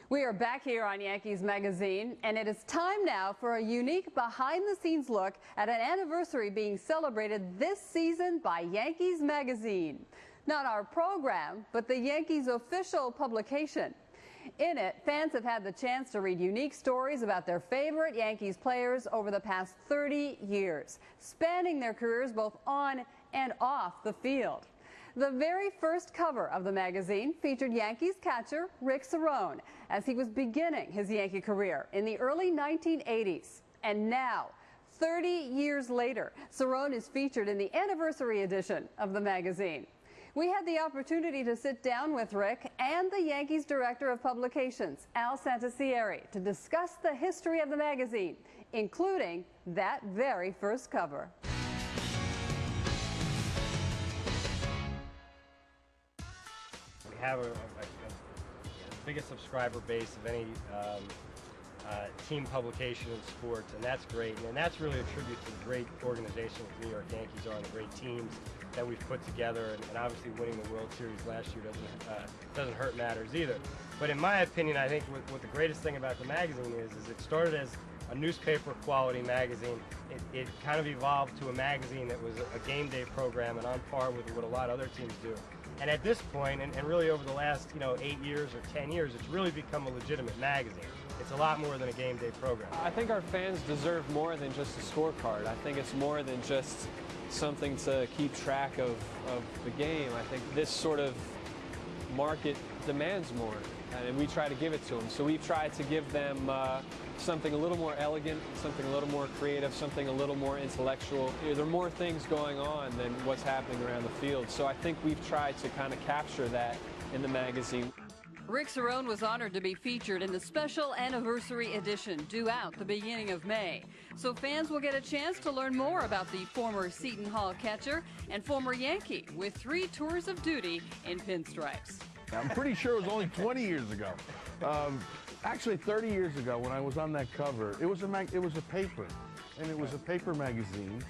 We are back here on Yankees Magazine, and it is time now for a unique behind-the-scenes look at an anniversary being celebrated this season by Yankees Magazine. Not our program, but the Yankees' official publication. In it, fans have had the chance to read unique stories about their favorite Yankees players over the past 30 years, spanning their careers both on and off the field. The very first cover of the magazine featured Yankees catcher Rick Cerone as he was beginning his Yankee career in the early 1980s. And now, 30 years later, Cerone is featured in the anniversary edition of the magazine. We had the opportunity to sit down with Rick and the Yankees Director of Publications, Al Santacieri, to discuss the history of the magazine, including that very first cover. We have the biggest subscriber base of any team publication in sports, and that's great. And that's really a tribute to the great organization that the New York Yankees are and the great teams that we've put together. And obviously winning the World Series last year doesn't hurt matters either. But in my opinion, I think what the greatest thing about the magazine is it started as a newspaper quality magazine. It kind of evolved to a magazine that was a game day program and on par with what a lot of other teams do. And at this point, and really over the last 8 years or 10 years, it's really become a legitimate magazine. It's a lot more than a game day program. I think our fans deserve more than just a scorecard. I think it's more than just something to keep track of the game. I think this sort of market demands more, and we try to give it to them. So we've tried to give them something a little more elegant, something a little more creative, something a little more intellectual. There are more things going on than what's happening around the field. So I think we've tried to kind of capture that in the magazine. Rick Cerone was honored to be featured in the special anniversary edition due out the beginning of May. So fans will get a chance to learn more about the former Seton Hall catcher and former Yankee with 3 tours of duty in pinstripes. I'm pretty sure it was only 20 years ago. Actually, 30 years ago when I was on that cover, it was a paper, and it was a paper magazine.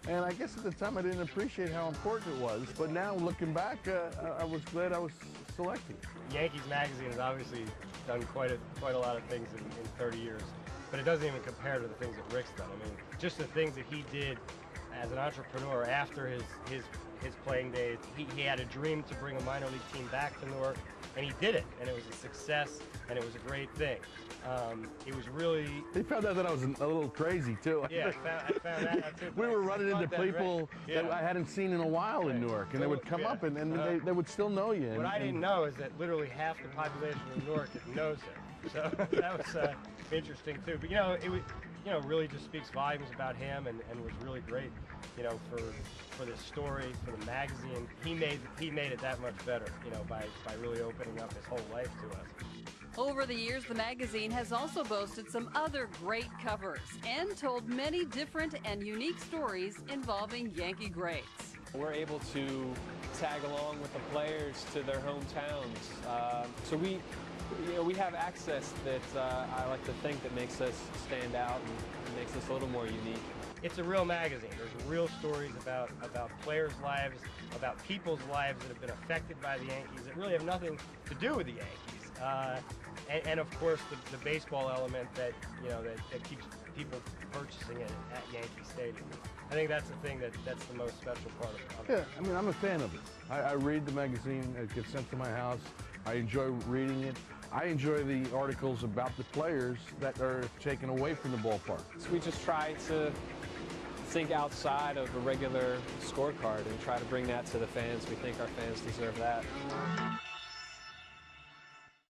And I guess at the time I didn't appreciate how important it was, but now looking back, I was glad I was selected. Yankees Magazine has obviously done quite a lot of things in 30 years, but it doesn't even compare to the things that Rick's done. I mean, just the things that he did as an entrepreneur after his playing days. He had a dream to bring a minor league team back to Newark, and he did it, and it was a success, and it was a great thing. It was really... They found out that I was a little crazy, too. Yeah, I found that out, too. We were running into people that I hadn't seen in a while in Newark, and they would come up, and they would still know you. What I didn't know is that literally half the population of Newark knows him. So that was interesting, too. But, it really just speaks volumes about him, and was really great, for this story, for the magazine. He made it that much better, by really opening up his whole life to us. Over the years, the magazine has also boasted some other great covers and told many different and unique stories involving Yankee greats. We're able to tag along with the players to their hometowns. So we have access that I like to think that makes us stand out and makes us a little more unique. It's a real magazine. There's real stories about players' lives, about people's lives that have been affected by the Yankees that really have nothing to do with the Yankees. And of course the baseball element that that keeps people purchasing it at Yankee Stadium. I think that's the thing that's the most special part of it. Yeah, I mean, I'm a fan of it. I read the magazine. It gets sent to my house. I enjoy reading it. I enjoy the articles about the players that are taken away from the ballpark. So we just try to think outside of a regular scorecard and try to bring that to the fans. We think our fans deserve that.